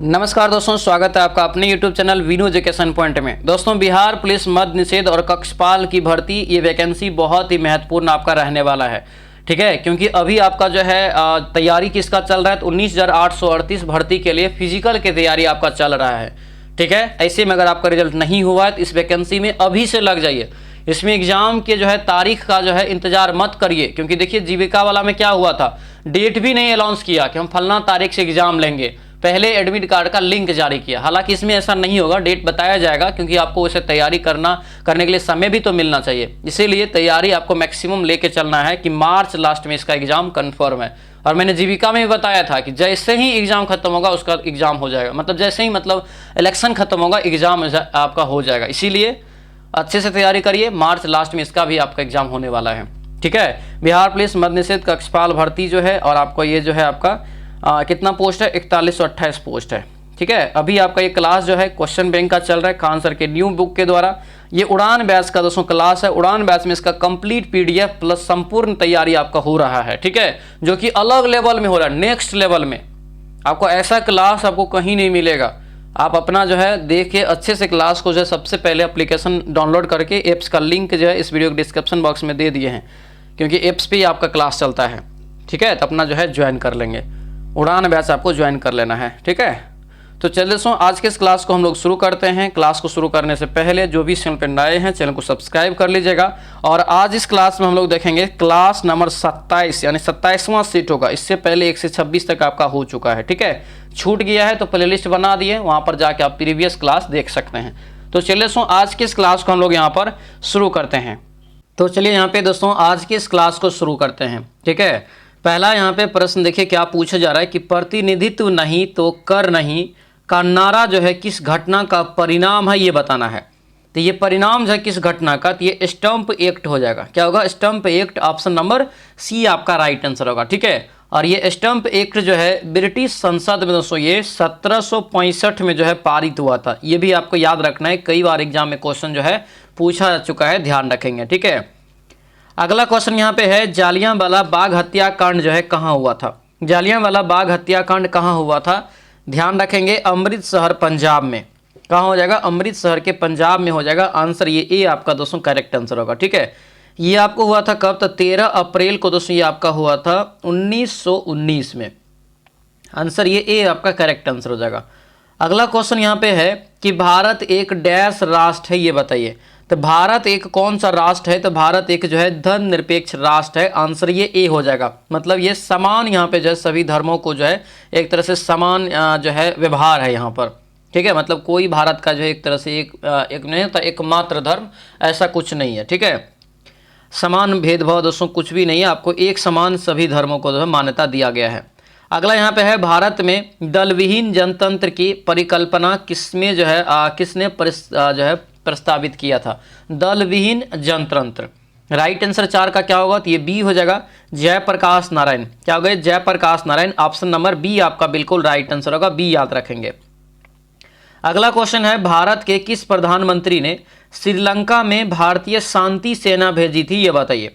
नमस्कार दोस्तों, स्वागत है आपका अपने YouTube channel Veenu education point में। दोस्तों, बिहार पुलिस मद्य निषेध और कक्षपाल की भर्ती, ये वैकेंसी बहुत ही महत्वपूर्ण आपका रहने वाला है। ठीक है, क्योंकि अभी आपका जो है तैयारी किसका चल रहा है, तो 19,838 भर्ती के लिए फिजिकल की तैयारी आपका चल रहा है। ठीक है, ऐसे में अगर आपका रिजल्ट नहीं हुआ है तो इस वैकेंसी में अभी से लग जाइए। इसमें एग्जाम के जो है तारीख का जो है इंतजार मत करिए, क्योंकि देखिए जीविका वाला में क्या हुआ था, डेट भी नहीं अनाउंस किया कि हम फलना तारीख से एग्जाम लेंगे, पहले एडमिट कार्ड का लिंक जारी किया। हालांकि इसमें ऐसा नहीं होगा, डेट बताया जाएगा, क्योंकि आपको उसे तैयारी करने के लिए समय भी तो मिलना चाहिए। इसीलिए तैयारी आपको मैक्सिमम लेके चलना है कि मार्च लास्ट में इसका एग्जाम कंफर्म है। और मैंने जीविका में भी बताया था कि जैसे ही एग्जाम खत्म होगा उसका एग्जाम हो जाएगा, मतलब जैसे ही इलेक्शन खत्म होगा एग्जाम आपका हो जाएगा। इसीलिए अच्छे से तैयारी करिए, मार्च लास्ट में इसका भी आपका एग्जाम होने वाला है। ठीक है, बिहार पुलिस मद्य निषेध कक्षपाल भर्ती जो है, और आपको ये जो है आपका कितना पोस्ट है, 4128 पोस्ट है। ठीक है, अभी आपका ये क्लास जो है क्वेश्चन बैंक का चल रहा है खान सर के न्यू बुक के द्वारा। ये उड़ान बैच का दोस्तों क्लास है। उड़ान बैच में इसका कंप्लीट पीडीएफ प्लस संपूर्ण तैयारी आपका हो रहा है। ठीक है, जो कि अलग लेवल में हो रहा है, नेक्स्ट लेवल में। आपको ऐसा क्लास आपको कहीं नहीं मिलेगा। आप अपना जो है देखिए अच्छे से क्लास को जो है, सबसे पहले एप्लीकेशन डाउनलोड करके एप्स का लिंक जो है इस वीडियो के डिस्क्रिप्शन बॉक्स में दे दिए हैं, क्योंकि एप्स पे ही आपका क्लास चलता है। ठीक है, तो अपना जो है ज्वाइन कर लेंगे, उड़ान बैच आपको ज्वाइन कर लेना है। ठीक है, तो चलिए दोस्तों आज के इस क्लास को हम लोग शुरू करते हैं। क्लास को शुरू करने से पहले जो भी चैनल पर नए हैं चैनल को सब्सक्राइब कर लीजिएगा। और आज इस क्लास में हम लोग देखेंगे क्लास नंबर 27, यानी 27वां सीट होगा। इससे पहले 1 से 26 तक आपका हो चुका है। ठीक है, छूट गया है तो प्लेलिस्ट बना दिए, वहाँ पर जाके आप प्रीवियस क्लास देख सकते हैं। तो चलिए दोस्तों आज की इस क्लास को हम लोग यहाँ पर शुरू करते हैं। तो चलिए यहाँ पे दोस्तों आज की इस क्लास को शुरू करते हैं। ठीक है, पहला यहाँ पे प्रश्न देखिए क्या पूछा जा रहा है कि प्रतिनिधित्व नहीं तो कर नहीं का नारा जो है किस घटना का परिणाम है, ये बताना है। तो ये परिणाम जो है किस घटना का, तो ये स्टंप एक्ट हो जाएगा। क्या होगा, Stamp Act. Option number C आपका राइट आंसर होगा। ठीक है, और ये स्टंप एक्ट जो है ब्रिटिश संसद में दोस्तों ये 1765 में जो है पारित हुआ था। ये भी आपको याद रखना है, कई बार एग्जाम में क्वेश्चन जो है पूछा जा चुका है, ध्यान रखेंगे। ठीक है, अगला क्वेश्चन यहाँ पे है जालियांवाला बाग हत्याकांड जो है कहाँ हुआ था। जालियांवाला बाग हत्याकांड कहाँ हुआ था, ध्यान रखेंगे, अमृतसर पंजाब में। कहाँ हो जाएगा, अमृतसर के पंजाब में हो जाएगा। आंसर ये ए आपका दोस्तों करेक्ट आंसर होगा। ठीक है, ये आपको हुआ था कब, तो 13 अप्रैल को दोस्तों ये आपका हुआ था 1919 में। आंसर ये ए आपका करेक्ट आंसर हो जाएगा। अगला क्वेश्चन यहाँ पे है कि भारत एक डैश राष्ट्र है, ये बताइए। तो भारत एक कौन सा राष्ट्र है, तो भारत एक जो है धर्मनिरपेक्ष राष्ट्र है। आंसर ये ए हो जाएगा। मतलब ये समान यहाँ पे जो है सभी धर्मों को जो है एक तरह से समान जो है व्यवहार है यहाँ पर। ठीक है, मतलब कोई भारत का जो है एक तरह से एक नहीं होता एकमात्र धर्म, ऐसा कुछ नहीं है। ठीक है, समान भेदभाव दोस्तों कुछ भी नहीं है, आपको एक समान सभी धर्मों को जो है मान्यता दिया गया है। अगला यहाँ पे है भारत में दलविहीन जनतंत्र की परिकल्पना किसमें जो है किसने जो है प्रस्तावित किया था। दलविहीन जनतंत्र, राइट आंसर 4 का क्या होगा, तो ये बी हो जाएगा, जयप्रकाश नारायण। क्या होगा, Jayaprakash Narayan. Option number B आपका बिल्कुल राइट आंसर होगा, बी याद रखेंगे। अगला क्वेश्चन है भारत के किस प्रधानमंत्री ने श्रीलंका में भारतीय शांति सेना भेजी थी, ये बताइए।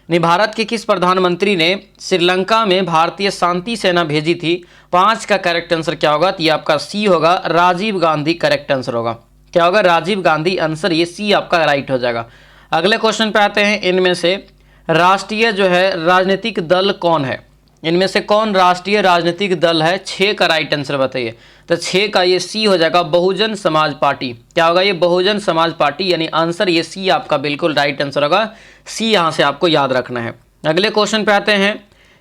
नहीं, भारत के किस प्रधानमंत्री ने श्रीलंका में भारतीय शांति सेना भेजी थी। 5 का करेक्ट आंसर क्या होगा, तो ये आपका सी होगा, राजीव गांधी करेक्ट आंसर होगा। क्या होगा, राजीव गांधी। आंसर ये सी आपका राइट हो जाएगा। अगले क्वेश्चन पे आते हैं, इनमें से राष्ट्रीय जो है राजनीतिक दल कौन है। इनमें से कौन राष्ट्रीय राजनीतिक दल है, 6 का राइट आंसर बताइए। तो 6 का ये सी हो जाएगा, बहुजन समाज पार्टी। क्या होगा, ये बहुजन समाज पार्टी, यानी आंसर ये सी आपका बिल्कुल राइट आंसर होगा। सी यहाँ से आपको याद रखना है। अगले क्वेश्चन पे आते हैं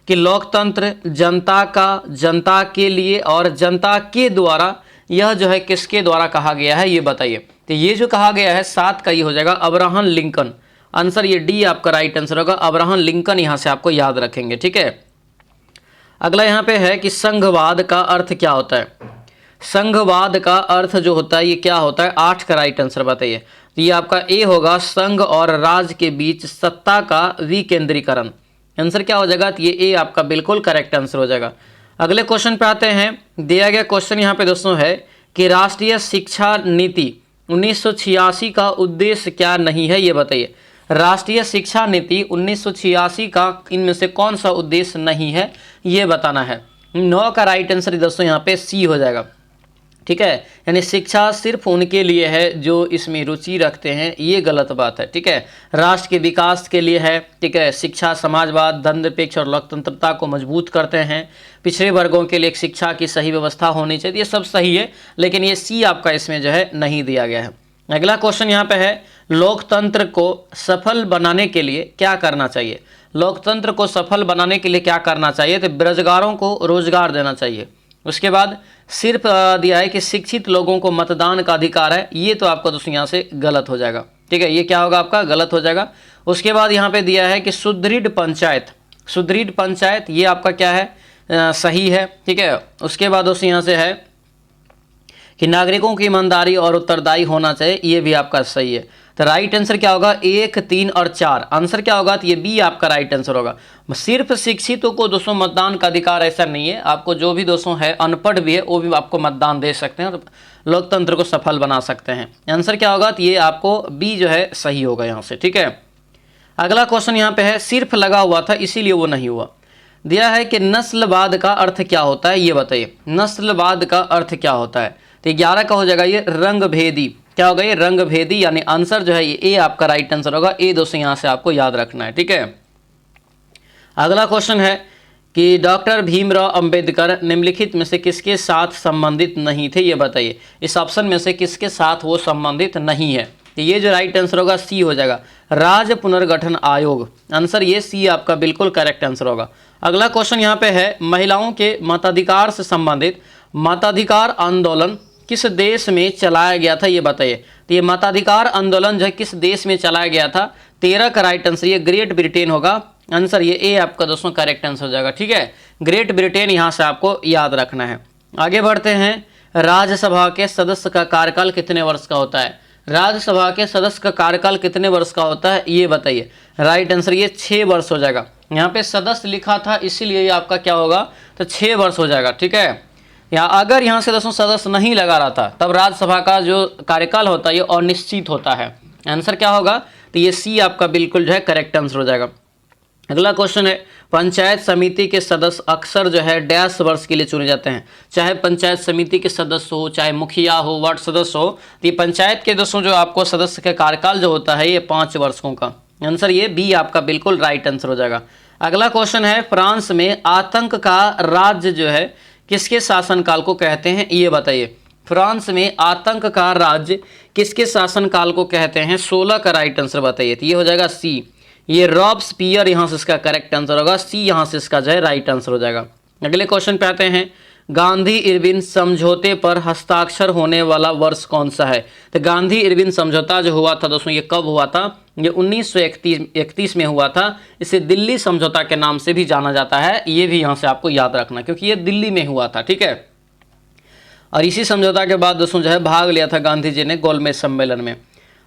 कि लोकतंत्र जनता का, जनता के लिए और जनता के द्वारा, यह जो है किसके द्वारा कहा गया है, ये बताइए। तो ये जो कहा गया है 7 का ये हो जाएगा, अब्राहम लिंकन। आंसर ये डी आपका राइट आंसर होगा, अब्राहम लिंकन यहाँ से आपको याद रखेंगे। ठीक है, अगला यहाँ पे है कि संघवाद का अर्थ क्या होता है। संघवाद का अर्थ जो होता है ये क्या होता है, 8 का राइट आंसर बताइए। तो ये आपका ए होगा, संघ और राज्य के बीच सत्ता का विकेंद्रीकरण। आंसर क्या हो जाएगा, तो ये ए आपका बिल्कुल करेक्ट आंसर हो जाएगा। अगले क्वेश्चन पे आते हैं, दिया गया क्वेश्चन यहाँ पे दोस्तों है कि राष्ट्रीय शिक्षा नीति 1986 का उद्देश्य क्या नहीं है, ये बताइए। राष्ट्रीय शिक्षा नीति 1986 का इनमें से कौन सा उद्देश्य नहीं है, ये बताना है। 9 का राइट आंसर दोस्तों यहाँ पे सी हो जाएगा। ठीक है, यानी शिक्षा सिर्फ उनके लिए है जो इसमें रुचि रखते हैं, ये गलत बात है। ठीक है, राष्ट्र के विकास के लिए है। ठीक है, शिक्षा समाजवाद, धर्मनिरपेक्ष और लोकतंत्रता को मजबूत करते हैं। पिछड़े वर्गों के लिए एक शिक्षा की सही व्यवस्था होनी चाहिए, ये सब सही है, लेकिन ये सी आपका इसमें जो है नहीं दिया गया है। अगला क्वेश्चन यहाँ पे है, लोकतंत्र को सफल बनाने के लिए क्या करना चाहिए? लोकतंत्र को सफल बनाने के लिए क्या करना चाहिए? तो बेरोजगारों को रोजगार देना चाहिए। उसके बाद सिर्फ दिया है कि शिक्षित लोगों को मतदान का अधिकार है, ये तो आपका दोस्तों यहाँ से गलत हो जाएगा। ठीक है, ये क्या होगा आपका? गलत हो जाएगा। उसके बाद यहाँ पे दिया है कि सुदृढ़ पंचायत, सुदृढ़ पंचायत ये आपका क्या है? सही है। ठीक है, उसके बाद दोस्तों यहाँ से है कि नागरिकों की ईमानदारी और उत्तरदायी होना चाहिए, ये भी आपका सही है। तो राइट आंसर क्या होगा? 1, 3 और 4 आंसर क्या होगा? तो ये बी आपका राइट आंसर होगा। सिर्फ शिक्षितों को दोस्तों मतदान का अधिकार ऐसा नहीं है, आपको जो भी दोस्तों है अनपढ़ भी है वो भी आपको मतदान दे सकते हैं और लोकतंत्र को सफल बना सकते हैं। आंसर क्या होगा? तो ये आपको बी जो है सही होगा यहाँ से। ठीक है, अगला क्वेश्चन यहाँ पे है, सिर्फ लगा हुआ था इसीलिए वो नहीं हुआ। दिया है कि नस्लवाद का अर्थ क्या होता है, ये बताइए। नस्लवाद का अर्थ क्या होता है? तो 11 का हो जाएगा ये रंगभेदी। क्या होगा ये? रंगभेदी, यानी आंसर जो है ये ए आपका राइट आंसर होगा। ए दोस्तों यहाँ से आपको याद रखना है। ठीक है, अगला क्वेश्चन है कि डॉक्टर भीमराव अंबेडकर निम्नलिखित में से किसके साथ संबंधित नहीं थे, ये बताइए। इस ऑप्शन में से किसके साथ वो संबंधित नहीं है? तो ये जो राइट आंसर होगा सी हो जाएगा, राज्य पुनर्गठन आयोग। आंसर ये सी आपका बिल्कुल करेक्ट आंसर होगा। अगला क्वेश्चन यहाँ पे है, महिलाओं के मताधिकार से संबंधित मताधिकार आंदोलन किस देश में चलाया गया था, ये बताइए। तो ये मताधिकार आंदोलन जो है किस देश में चलाया गया था? 13 का राइट आंसर ये ग्रेट ब्रिटेन होगा। आंसर ये ए आपका दोस्तों करेक्ट आंसर हो जाएगा। ठीक है, ग्रेट ब्रिटेन यहाँ से आपको याद रखना है। आगे बढ़ते हैं, राज्यसभा के सदस्य का कार्यकाल कितने वर्ष का होता है? राज्यसभा के सदस्य का कार्यकाल कितने वर्ष का होता है, ये बताइए। राइट आंसर ये 6 वर्ष हो जाएगा। यहाँ पे सदस्य लिखा था इसीलिए ये आपका क्या होगा? तो 6 वर्ष हो जाएगा। ठीक है, या अगर यहाँ से दोस्तों सदस्य नहीं लगा रहा था तब राज्यसभा का जो कार्यकाल होता है ये अनिश्चित होता है। आंसर क्या होगा? तो ये सी आपका बिल्कुल जो है करेक्ट आंसर हो जाएगा। अगला क्वेश्चन है, पंचायत समिति के सदस्य अक्सर जो है डैश वर्ष के लिए चुने जाते हैं। चाहे पंचायत समिति के सदस्य हो, चाहे मुखिया हो, वार्ड सदस्य हो, तो ये पंचायत के दोस्तों जो आपको सदस्य का कार्यकाल जो होता है ये 5 वर्षों का। आंसर ये बी आपका बिल्कुल राइट आंसर हो जाएगा। अगला क्वेश्चन है, फ्रांस में आतंक का राज्य जो है किसके शासनकाल को कहते हैं, ये बताइए। फ्रांस में आतंक का राज्य किसके शासनकाल को कहते हैं? 16 का राइट आंसर बताइए। तो ये हो जाएगा सी, ये रॉबस्पियर यहाँ से इसका करेक्ट आंसर होगा। सी यहाँ से इसका जो है राइट आंसर हो जाएगा। अगले क्वेश्चन पे आते हैं, गांधी इरविन समझौते पर हस्ताक्षर होने वाला वर्ष कौन सा है? तो गांधी इरविन समझौता जो हुआ था दोस्तों ये कब हुआ था? ये 1931 में हुआ था। इसे दिल्ली समझौता के नाम से भी जाना जाता है, ये भी यहाँ से आपको याद रखना क्योंकि ये दिल्ली में हुआ था। ठीक है, और इसी समझौता के बाद दोस्तों जो है भाग लिया था गांधी जी ने गोलमेज सम्मेलन में।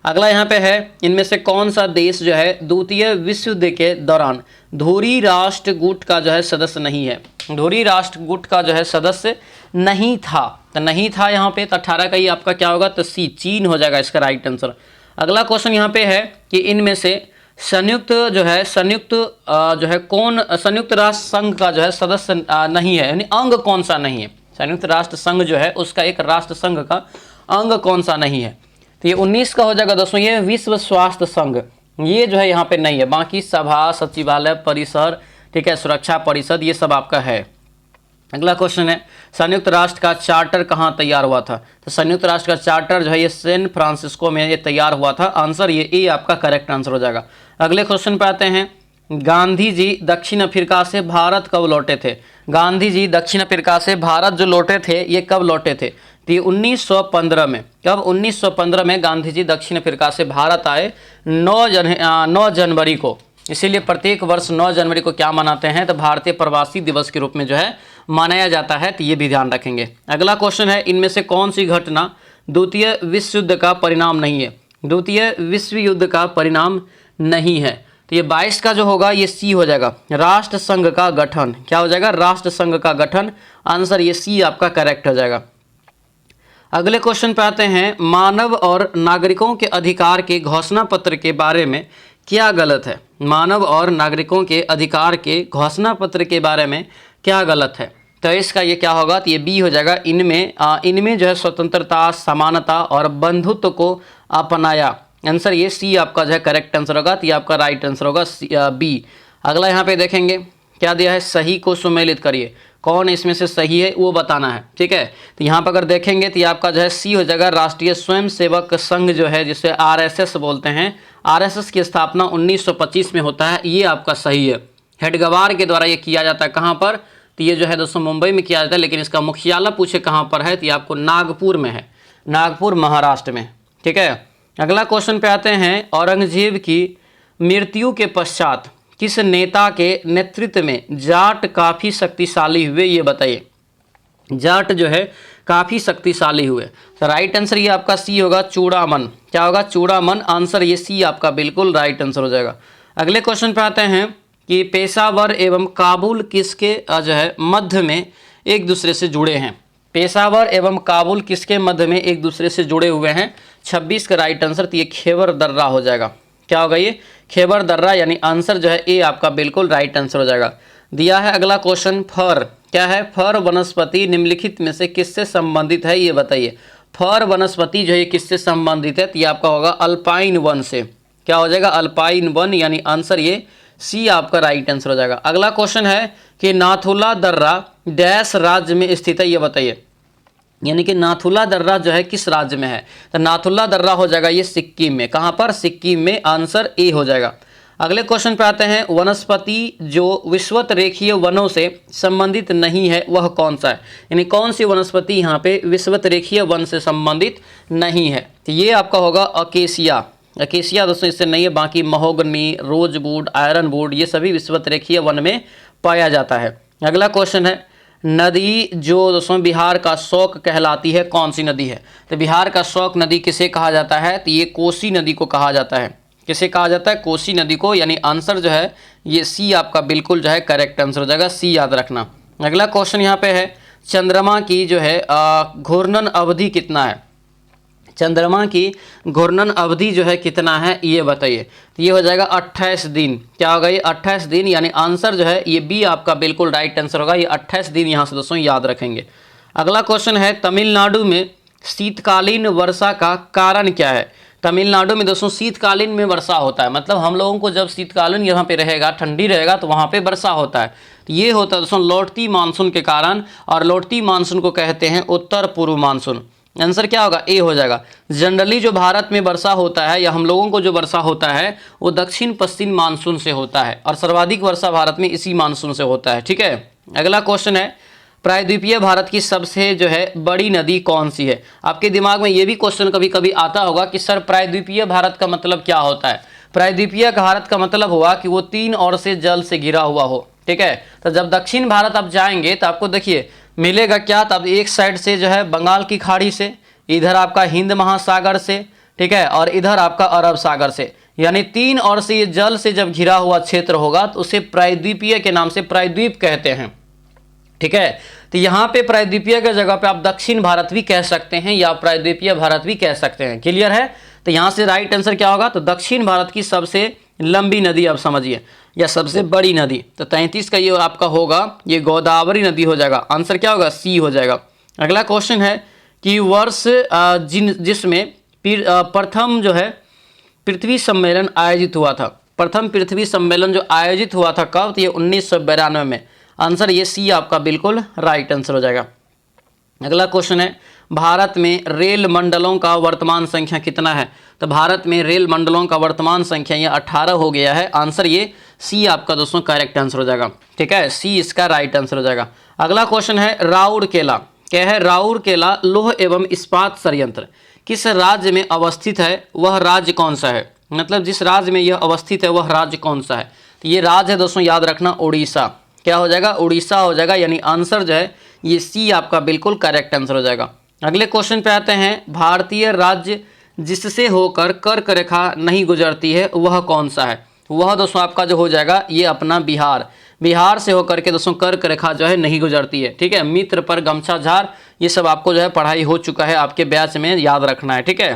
अगला यहाँ पे है, इनमें से कौन सा देश जो है द्वितीय विश्व युद्ध के दौरान धुरी राष्ट्र गुट का जो है सदस्य नहीं है? धुरी राष्ट्र गुट का जो है सदस्य नहीं था, तो नहीं था यहाँ पे, तो 18 का ही आपका क्या होगा? तो सी, चीन हो जाएगा इसका राइट आंसर। अगला क्वेश्चन यहाँ पे है कि इनमें से संयुक्त जो है कौन संयुक्त राष्ट्र संघ का जो है सदस्य नहीं है, यानी अंग कौन सा नहीं है? संयुक्त राष्ट्र संघ जो है उसका एक राष्ट्र संघ का अंग कौन सा नहीं है? तो ये 19 का हो जाएगा दोस्तों ये विश्व स्वास्थ्य संघ, ये जो है यहाँ पे नहीं है। बाकी सभा, सचिवालय, परिसर, ठीक है, सुरक्षा परिषद, ये सब आपका है। अगला क्वेश्चन है, संयुक्त राष्ट्र का चार्टर कहाँ तैयार हुआ था? तो संयुक्त राष्ट्र का चार्टर जो है ये सैन फ्रांसिस्को में ये तैयार हुआ था। आंसर ये ए आपका करेक्ट आंसर हो जाएगा। अगले क्वेश्चन पे आते हैं, गांधी जी दक्षिण अफ्रीका से भारत कब लौटे थे? गांधी जी दक्षिण अफ्रीका से भारत जो लौटे थे ये कब लौटे थे? तो ये 1915 में। कब? 1915 में गांधी जी दक्षिण अफ्रीका से भारत आए 9 जनवरी को। इसीलिए प्रत्येक वर्ष 9 जनवरी को क्या मनाते हैं? तो भारतीय प्रवासी दिवस के रूप में जो है मनाया जाता है, तो ये भी ध्यान रखेंगे। अगला क्वेश्चन है, इनमें से कौन सी घटना द्वितीय विश्व युद्ध का परिणाम नहीं है? द्वितीय विश्व युद्ध का परिणाम नहीं है, तो ये 22 का जो होगा ये सी हो जाएगा, राष्ट्र संघ का गठन। क्या हो जाएगा? राष्ट्र संघ का गठन। आंसर ये सी आपका करेक्ट हो जाएगा। अगले क्वेश्चन पे आते हैं, मानव और नागरिकों के अधिकार के घोषणा पत्र के बारे में क्या गलत है? मानव और नागरिकों के अधिकार के घोषणा पत्र के बारे में क्या गलत है? तो इसका ये क्या होगा, तो ये बी हो जाएगा। इनमें जो है स्वतंत्रता, समानता और बंधुत्व को अपनाया। आंसर ये सी आपका जो है करेक्ट आंसर होगा। तो ये आपका राइट आंसर होगा बी। अगला यहाँ पे देखेंगे क्या दिया है, सही को सुमेलित करिए। कौन इसमें से सही है वो बताना है, ठीक है। तो यहाँ पर अगर देखेंगे तो ये आपका जो है सी हो जाएगा। राष्ट्रीय स्वयंसेवक संघ जो है जिसे आरएसएस बोलते हैं, आरएसएस की स्थापना 1925 में होता है, ये आपका सही है। हेडगवार के द्वारा ये किया जाता है। कहाँ पर, तो ये जो है दोस्तों मुंबई में किया जाता है, लेकिन इसका मुख्यालय पूछे कहाँ पर है, तो ये आपको नागपुर में है, नागपुर महाराष्ट्र में, ठीक है। अगला क्वेश्चन पे आते हैं। औरंगजेब की मृत्यु के पश्चात किस नेता के नेतृत्व में जाट काफ़ी शक्तिशाली हुए, ये बताइए। जाट जो है काफ़ी शक्तिशाली हुए। तो राइट आंसर ये आपका सी होगा, चूड़ामन। क्या होगा, चूड़ामन। आंसर ये सी आपका बिल्कुल राइट आंसर हो जाएगा। अगले क्वेश्चन पे आते हैं कि पेशावर एवं काबुल किसके जो है मध्य में एक दूसरे से जुड़े हैं। पेशावर एवं काबुल किसके मध्य में एक दूसरे से जुड़े हुए हैं। 26 का राइट आंसर, तो ये खैबर दर्रा हो जाएगा। क्या होगा ये, खैबर दर्रा, यानी आंसर जो है ए आपका बिल्कुल राइट आंसर हो जाएगा। दिया है अगला क्वेश्चन, फर क्या है, फर वनस्पति निम्नलिखित में से किससे संबंधित है, ये बताइए। फर वनस्पति जो है किससे संबंधित है, तो ये आपका होगा अल्पाइन वन से। क्या हो जाएगा, अल्पाइन वन, यानी आंसर ये सी आपका राइट आंसर हो जाएगा। अगला क्वेश्चन है कि नाथुला दर्रा डैश राज्य में स्थित है, ये बताइए। यानी कि नाथुला दर्रा जो है किस राज्य में है, तो नाथुला दर्रा हो जाएगा ये सिक्किम में। कहाँ पर, सिक्किम में। आंसर ए हो जाएगा। अगले क्वेश्चन पे आते हैं। वनस्पति जो विषुवत रेखीय वनों से संबंधित नहीं है वह कौन सा है, यानी कौन सी वनस्पति यहाँ पे विषुवत रेखीय वन से संबंधित नहीं है, तो ये आपका होगा अकेसिया। अकेसिया दोस्तों इससे नहीं है, बाकी महोगनी, रोजवुड, आयरनवुड ये सभी विषुवत रेखीय वन में पाया जाता है। अगला क्वेश्चन है, नदी जो दोस्तों बिहार का शौक कहलाती है कौन सी नदी है, तो बिहार का शौक नदी किसे कहा जाता है, तो ये कोसी नदी को कहा जाता है। किसे कहा जाता है, कोसी नदी को, यानी आंसर जो है ये सी आपका बिल्कुल जो है करेक्ट आंसर हो जाएगा, सी याद रखना। अगला क्वेश्चन यहाँ पे है, चंद्रमा की जो है घूर्णन अवधि कितना है, चंद्रमा की घूर्णन अवधि जो है कितना है ये बताइए। तो ये हो जाएगा 28 दिन। क्या होगा ये, 28 दिन, यानी आंसर जो है ये बी आपका बिल्कुल राइट आंसर होगा। ये 28 दिन यहाँ से दोस्तों याद रखेंगे। अगला क्वेश्चन है, तमिलनाडु में शीतकालीन वर्षा का कारण क्या है। तमिलनाडु में दोस्तों शीतकालीन में वर्षा होता है, मतलब हम लोगों को जब शीतकालीन यहाँ पे रहेगा, ठंडी रहेगा, तो वहाँ पे वर्षा होता है। तो ये होता है दोस्तों लौटती मानसून के कारण, और लौटती मानसून को कहते हैं उत्तर पूर्व मानसून। आंसर क्या होगा, ए हो जाएगा। जनरली जो भारत में वर्षा होता है, या हम लोगों को जो वर्षा होता है, वो दक्षिण पश्चिम मानसून से होता है, और सर्वाधिक वर्षा भारत में इसी मानसून से होता है, ठीक है। अगला क्वेश्चन है, प्रायद्वीपीय भारत की सबसे जो है बड़ी नदी कौन सी है। आपके दिमाग में ये भी क्वेश्चन कभी कभी आता होगा कि सर प्रायद्वीपीय भारत का मतलब क्या होता है। प्रायद्वीपीय भारत का मतलब हुआ कि वो 3 ओर से जल से घिरा हुआ हो, ठीक है। तो जब दक्षिण भारत आप जाएंगे तो आपको देखिए मिलेगा क्या, तब एक साइड से जो है बंगाल की खाड़ी से, इधर आपका हिंद महासागर से, ठीक है, और इधर आपका अरब सागर से, यानी 3 ओर से ये जल से जब घिरा हुआ क्षेत्र होगा तो उसे प्रायद्वीपीय के नाम से प्रायद्वीप कहते हैं, ठीक है। तो यहाँ पे प्रायद्वीपीय के जगह पे आप दक्षिण भारत भी कह सकते हैं, या प्रायद्वीपीय भारत भी कह सकते हैं। क्लियर है, तो यहाँ से राइट आंसर क्या होगा, तो दक्षिण भारत की सबसे लंबी नदी आप समझिए, या सबसे बड़ी नदी, तो 33 का ये आपका होगा, ये गोदावरी नदी हो जाएगा। आंसर क्या होगा, सी हो जाएगा। अगला क्वेश्चन है कि वर्ष जिसमें प्रथम जो है पृथ्वी सम्मेलन आयोजित हुआ था, प्रथम पृथ्वी सम्मेलन जो आयोजित हुआ था कब, तो ये 1992 में। आंसर ये सी आपका बिल्कुल राइट आंसर हो जाएगा। अगला क्वेश्चन है, भारत में रेल मंडलों का वर्तमान संख्या कितना है, तो भारत में रेल मंडलों का वर्तमान संख्या ये 18 हो गया है। आंसर ये सी आपका दोस्तों करेक्ट आंसर हो जाएगा, ठीक है, सी इसका राइट आंसर हो जाएगा। अगला क्वेश्चन है, राउरकेला क्या है, राउरकेला लौह एवं इस्पात संयंत्र किस राज्य में अवस्थित है, वह राज्य कौन सा है, मतलब जिस राज्य में यह अवस्थित है वह राज्य कौन सा है, तो ये राज्य है दोस्तों याद रखना उड़ीसा। क्या हो जाएगा, उड़ीसा हो जाएगा, यानी आंसर जो है ये सी आपका बिल्कुल करेक्ट आंसर हो जाएगा। अगले क्वेश्चन पे आते हैं, भारतीय राज्य जिससे होकर कर्क रेखा नहीं गुजरती है वह कौन सा है, वह दोस्तों आपका जो हो जाएगा ये अपना बिहार। बिहार से होकर के दोस्तों कर्क रेखा जो है नहीं गुजरती है, ठीक है। मित्र पर गमछा झार, ये सब आपको जो है पढ़ाई हो चुका है आपके बैच में, याद रखना है, ठीक है।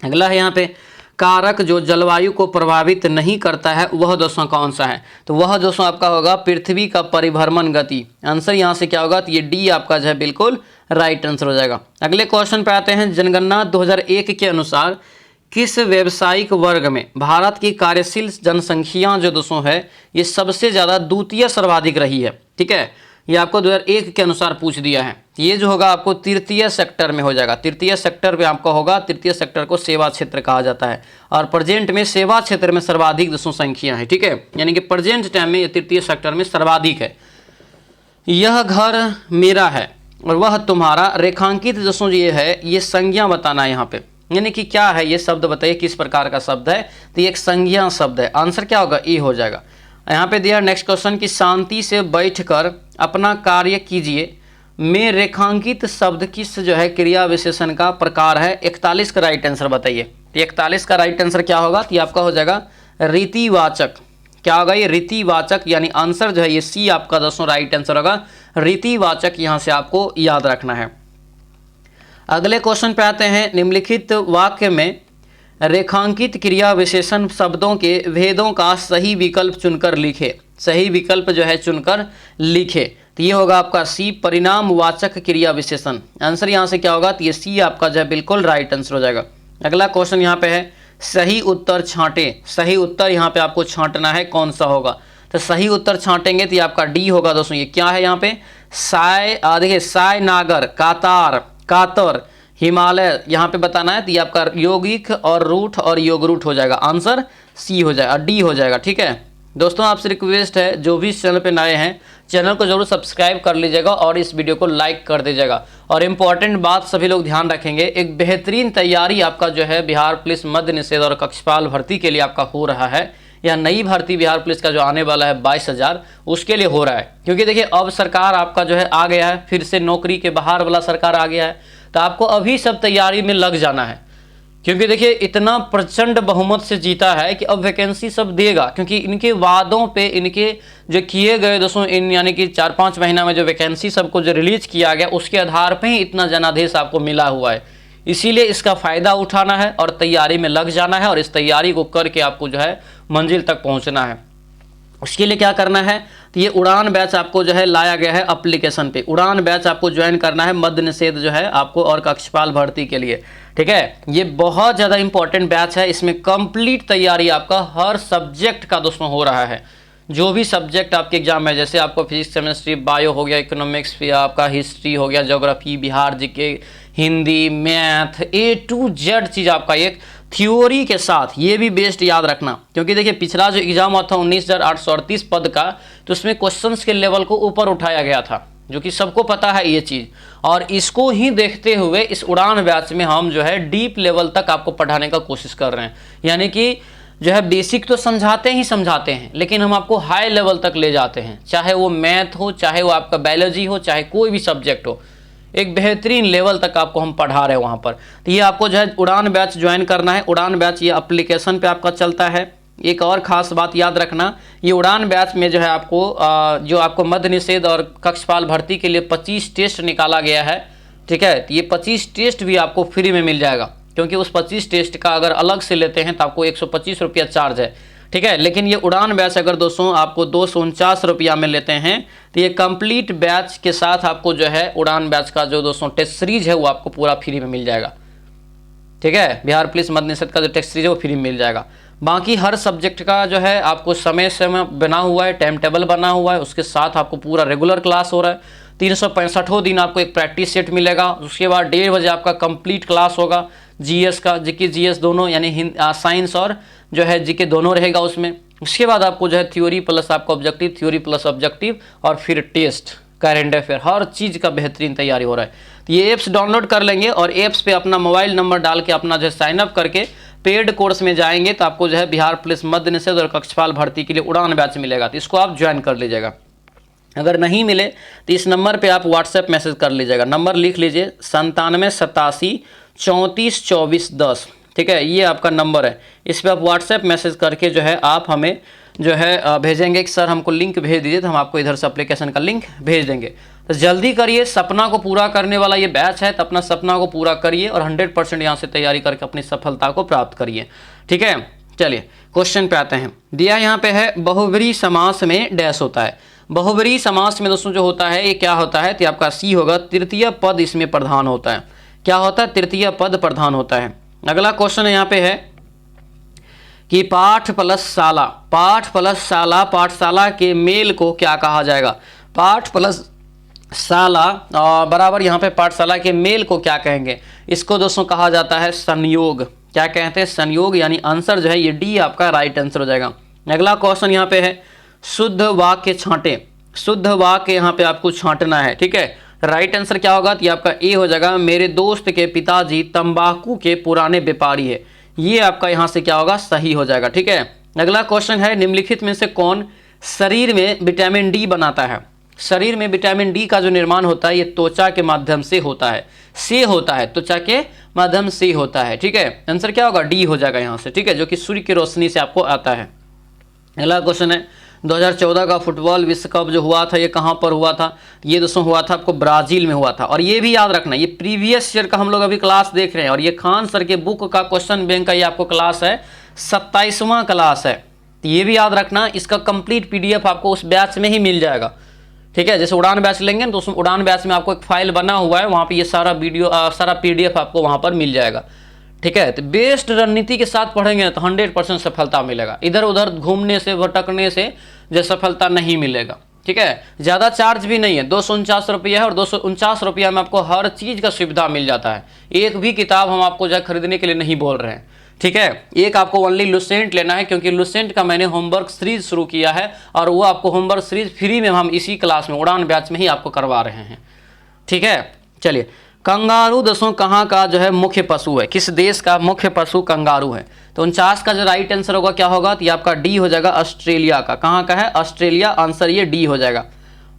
अगला है यहाँ पे, कारक जो जलवायु को प्रभावित नहीं करता है वह दोस्तों कौन सा है? तो वह दोस्तों आपका होगा पृथ्वी का परिभ्रमण गति। आंसर यहाँ से क्या होगा? तो ये डी आपका जो है बिल्कुल राइट आंसर हो जाएगा। अगले क्वेश्चन पे आते हैं। जनगणना 2001 के अनुसार किस व्यावसायिक वर्ग में भारत की कार्यशील जनसंख्या जो दोस्तों है ये सबसे ज़्यादा द्वितीय सर्वाधिक रही है? ठीक है, ये आपको 2001 के अनुसार पूछ दिया है। ये जो होगा आपको तृतीय सेक्टर में हो जाएगा। तृतीय सेक्टर में आपका होगा, तृतीय सेक्टर को सेवा क्षेत्र कहा जाता है और प्रेजेंट में सेवा क्षेत्र में सर्वाधिक दोस्तों संख्या है। ठीक है, यानी कि प्रेजेंट टाइम में ये तृतीय सेक्टर में सर्वाधिक है। यह घर मेरा है और वह तुम्हारा, रेखांकित दोस्तों ये है, ये संज्ञा बताना है यहाँ पे, यानी कि क्या है ये शब्द बताइए किस प्रकार का शब्द है? तो ये एक संज्ञा शब्द है। आंसर क्या होगा? ए हो जाएगा। यहाँ पे दिया नेक्स्ट क्वेश्चन कि शांति से बैठकर अपना कार्य कीजिए में रेखांकित शब्द किस जो है क्रिया विशेषण का प्रकार है? 41 का राइट आंसर बताइए। तो 41 का राइट आंसर क्या होगा? तो ये आपका हो जाएगा रीतिवाचक। क्या होगा? ये रीतिवाचक, यानी आंसर जो है ये सी आपका दोस्तों राइट आंसर होगा। रीतिवाचक यहाँ से आपको याद रखना है। अगले क्वेश्चन पे आते हैं। निम्नलिखित वाक्य में रेखांकित क्रिया विशेषण शब्दों के भेदों का सही विकल्प चुनकर लिखे। सही विकल्प जो है चुनकर लिखे। तो ये होगा आपका सी, परिणामवाचक क्रिया विशेषण। आंसर यहाँ से क्या होगा? तो ये सी आपका जो है बिल्कुल राइट आंसर हो जाएगा। अगला क्वेश्चन यहाँ पे है, सही उत्तर छांटे। सही उत्तर यहाँ पे आपको छांटना है, कौन सा होगा? तो सही उत्तर छांटेंगे तो ये आपका डी होगा दोस्तों। ये क्या है यहाँ पे? देखिए साय, नागर, कातार, कातर, हिमालय यहाँ पे बताना है। तो ये आपका यौगिक और रूट और योग रूट हो जाएगा। आंसर सी हो जाएगा, डी हो जाएगा। ठीक है दोस्तों, आपसे रिक्वेस्ट है जो भी इस चैनल पे नए हैं चैनल को जरूर सब्सक्राइब कर लीजिएगा और इस वीडियो को लाइक कर दीजिएगा। और इम्पॉर्टेंट बात सभी लोग ध्यान रखेंगे, एक बेहतरीन तैयारी आपका जो है बिहार पुलिस मद्य निषेध और कक्षपाल भर्ती के लिए आपका हो रहा है। या नई भर्ती बिहार पुलिस का जो आने वाला है 22,000, उसके लिए हो रहा है। क्योंकि देखिए अब सरकार आपका जो है आ गया है, फिर से नौकरी के बाहर वाला सरकार आ गया है, तो आपको अभी सब तैयारी में लग जाना है। क्योंकि देखिए इतना प्रचंड बहुमत से जीता है कि अब वैकेंसी सब देगा। क्योंकि इनके वादों पे, इनके जो किए गए दोस्तों इन यानी कि 4-5 महीना में जो वैकेंसी सबको जो रिलीज किया गया उसके आधार पे ही इतना जनादेश आपको मिला हुआ है। इसीलिए इसका फ़ायदा उठाना है और तैयारी में लग जाना है और इस तैयारी को करके आपको जो है मंजिल तक पहुँचना है। उसके लिए क्या करना है? तो ये उड़ान बैच आपको जो है लाया गया है एप्लीकेशन पे। उड़ान बैच आपको ज्वाइन करना है मद्य निषेध जो है आपको और कक्षपाल भर्ती के लिए। ठीक है, ये बहुत ज़्यादा इंपॉर्टेंट बैच है। इसमें कंप्लीट तैयारी आपका हर सब्जेक्ट का दोस्तों हो रहा है। जो भी सब्जेक्ट आपके एग्जाम है, जैसे आपको फिजिक्स, केमिस्ट्री, बायो हो गया, इकोनॉमिक्स, फिर आपका हिस्ट्री हो गया, geography, Bihar GK, Hindi, math, A to Z चीज़ आपका एक थ्योरी के साथ, ये भी बेस्ट याद रखना। क्योंकि देखिए पिछला जो एग्जाम हुआ था 19,838 पद का, तो उसमें क्वेश्चंस के लेवल को ऊपर उठाया गया था, जो कि सबको पता है ये चीज़। और इसको ही देखते हुए इस उड़ान बैच में हम जो है डीप लेवल तक आपको पढ़ाने का कोशिश कर रहे हैं। यानी कि जो है बेसिक तो समझाते ही समझाते हैं, लेकिन हम आपको हाई लेवल तक ले जाते हैं। चाहे वो मैथ हो, चाहे वो आपका बायोलॉजी हो, चाहे कोई भी सब्जेक्ट हो, एक बेहतरीन लेवल तक आपको हम पढ़ा रहे हैं वहाँ पर। तो ये आपको जो है उड़ान बैच ज्वाइन करना है। उड़ान बैच ये एप्लीकेशन पे आपका चलता है। एक और ख़ास बात याद रखना, ये उड़ान बैच में जो है आपको जो आपको मद्य निषेध और कक्षपाल भर्ती के लिए 25 टेस्ट निकाला गया है। ठीक है, तो ये 25 टेस्ट भी आपको फ्री में मिल जाएगा। क्योंकि उस 25 टेस्ट का अगर अलग से लेते हैं तो आपको 125 रुपया चार्ज है। ठीक है, लेकिन ये उड़ान बैच अगर दोस्तों आपको 249 रुपया में लेते हैं तो ये कंप्लीट बैच के साथ आपको जो है उड़ान बैच का जो दोस्तों टेस्ट सीरीज है वो आपको पूरा फ्री में मिल जाएगा। ठीक है, बिहार पुलिस मद्य निषेध का जो टेस्ट सीरीज है वो फ्री में मिल जाएगा। बाकी हर सब्जेक्ट का जो है आपको समय बना हुआ है, टाइम टेबल बना हुआ है, उसके साथ आपको पूरा रेगुलर क्लास हो रहा है। 365 दिन आपको एक प्रैक्टिस सेट मिलेगा। उसके बाद 1:30 बजे आपका कंप्लीट क्लास होगा। जीएस का, जीके जीएस दोनों, यानी साइंस और जो है जीके दोनों रहेगा उसमें। उसके बाद आपको जो है थ्योरी प्लस आपका ऑब्जेक्टिव, थ्योरी प्लस ऑब्जेक्टिव और फिर टेस्ट, करेंट अफेयर, हर चीज़ का बेहतरीन तैयारी हो रहा है। तो ये ऐप्स डाउनलोड कर लेंगे और ऐप्स पे अपना मोबाइल नंबर डाल के अपना जो है साइनअप करके पेड कोर्स में जाएंगे तो आपको जो है बिहार पुलिस मद्य निषेध और कक्षपाल भर्ती के लिए उड़ान बैच मिलेगा। तो इसको आप ज्वाइन कर लीजिएगा। अगर नहीं मिले तो इस नंबर पे आप व्हाट्सएप मैसेज कर लीजिएगा। नंबर लिख लीजिए 9787 34 24 10। ठीक है, ये आपका नंबर है। इस पर आप व्हाट्सएप मैसेज करके जो है आप हमें जो है भेजेंगे कि सर हमको लिंक भेज दीजिए, तो हम आपको इधर से एप्लीकेशन का लिंक भेज देंगे। तो जल्दी करिए, सपना को पूरा करने वाला ये बैच है, तो अपना सपना को पूरा करिए और 100% यहाँ से तैयारी करके अपनी सफलता को प्राप्त करिए। ठीक है, चलिए क्वेश्चन पे आते हैं। दिया यहाँ पे है बहुब्रीहि समास में डैश होता है। बहुब्रीहि समास में दोस्तों जो होता है ये क्या होता है, तो आपका सी होगा, तृतीय पद इसमें प्रधान होता है। क्या होता है, तृतीय पद प्रधान होता है। अगला क्वेश्चन यहाँ पे है कि पाठ प्लस शाला, पाठ प्लस शाला, पाठशाला के मेल को क्या कहा जाएगा। पाठ प्लस शाला बराबर यहाँ पे पाठशाला के मेल को क्या कहेंगे, इसको दोस्तों कहा जाता है संयोग। क्या कहते हैं, संयोग, यानी आंसर जो है ये डी आपका राइट आंसर हो जाएगा। अगला क्वेश्चन यहाँ पे है शुद्ध वाक्य छांटे, शुद्ध वाक्य यहाँ पे आपको छांटना है। ठीक है, राइट आंसर क्या होगा, तो आपका ए हो जाएगा, मेरे दोस्त के पिताजी तंबाकू के पुराने व्यापारी है। ये आपका यहाँ से क्या होगा, सही हो जाएगा। ठीक है, अगला क्वेश्चन है निम्नलिखित में से कौन शरीर में विटामिन डी बनाता है। शरीर में विटामिन डी का जो निर्माण होता है ये त्वचा के माध्यम से होता है, त्वचा के माध्यम से होता है। ठीक है, आंसर क्या होगा, डी हो जाएगा यहाँ से। ठीक है, जो कि सूर्य की रोशनी से आपको आता है। अगला क्वेश्चन है 2014 का फुटबॉल विश्व कप जो हुआ था ये कहाँ पर हुआ था, ये दोस्तों हुआ था आपको ब्राजील में हुआ था। और ये भी याद रखना, ये प्रीवियस ईयर का हम लोग अभी क्लास देख रहे हैं, और ये खान सर के बुक का क्वेश्चन बैंक का ये आपको क्लास है, 27वां क्लास है। तो ये भी याद रखना, इसका कंप्लीट PDF आपको उस बैच में ही मिल जाएगा। ठीक है, जैसे उड़ान बैच लेंगे ना, तो उसमें उड़ान बैच में आपको एक फाइल बना हुआ है, वहाँ पे ये सारा वीडियो सारा PDF आपको वहाँ पर मिल जाएगा। ठीक है, तो बेस्ट रणनीति के साथ पढ़ेंगे तो 100% सफलता मिलेगा। इधर उधर घूमने से भटकने से जो सफलता नहीं मिलेगा। ठीक है, ज़्यादा चार्ज भी नहीं है, 249 रुपया है, और 249 रुपया में आपको हर चीज़ का सुविधा मिल जाता है। एक भी किताब हम आपको जो खरीदने के लिए नहीं बोल रहे हैं। ठीक है, एक आपको ओनली लुसेंट लेना है, क्योंकि लुसेंट का मैंने होमवर्क सीरीज शुरू किया है, और वो आपको होमवर्क सीरीज फ्री में हम इसी क्लास में उड़ान बैच में ही आपको करवा रहे हैं। ठीक है, चलिए कंगारू दोस्तों कहाँ का जो है मुख्य पशु है, किस देश का मुख्य पशु कंगारू है। तो 49 का जो राइट आंसर होगा क्या होगा, तो ये आपका डी हो जाएगा, ऑस्ट्रेलिया का। कहाँ का है, ऑस्ट्रेलिया, आंसर ये डी हो जाएगा।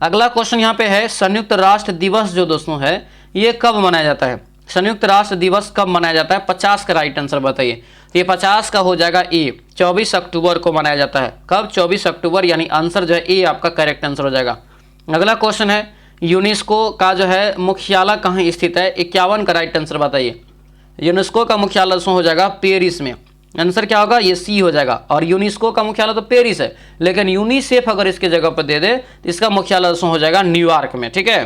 अगला क्वेश्चन यहाँ पे है संयुक्त राष्ट्र दिवस जो दोस्तों है ये कब मनाया जाता है। संयुक्त राष्ट्र दिवस कब मनाया जाता है, 50 का राइट आंसर बताइए। तो ये 50 का हो जाएगा ए, 24 अक्टूबर को मनाया जाता है। कब, 24 अक्टूबर, यानी आंसर जो है ए आपका करेक्ट आंसर हो जाएगा। अगला क्वेश्चन है यूनेस्को का जो है मुख्यालय कहाँ स्थित है, 51 का राइट आंसर बताइए। यूनेस्को का मुख्यालय हो जाएगा पेरिस में, आंसर क्या होगा, ये सी हो जाएगा। और यूनेस्को का मुख्यालय तो पेरिस है, लेकिन यूनिसेफ अगर इसके जगह पर दे दे तो इसका मुख्यालय हो जाएगा न्यूयॉर्क में। ठीक है,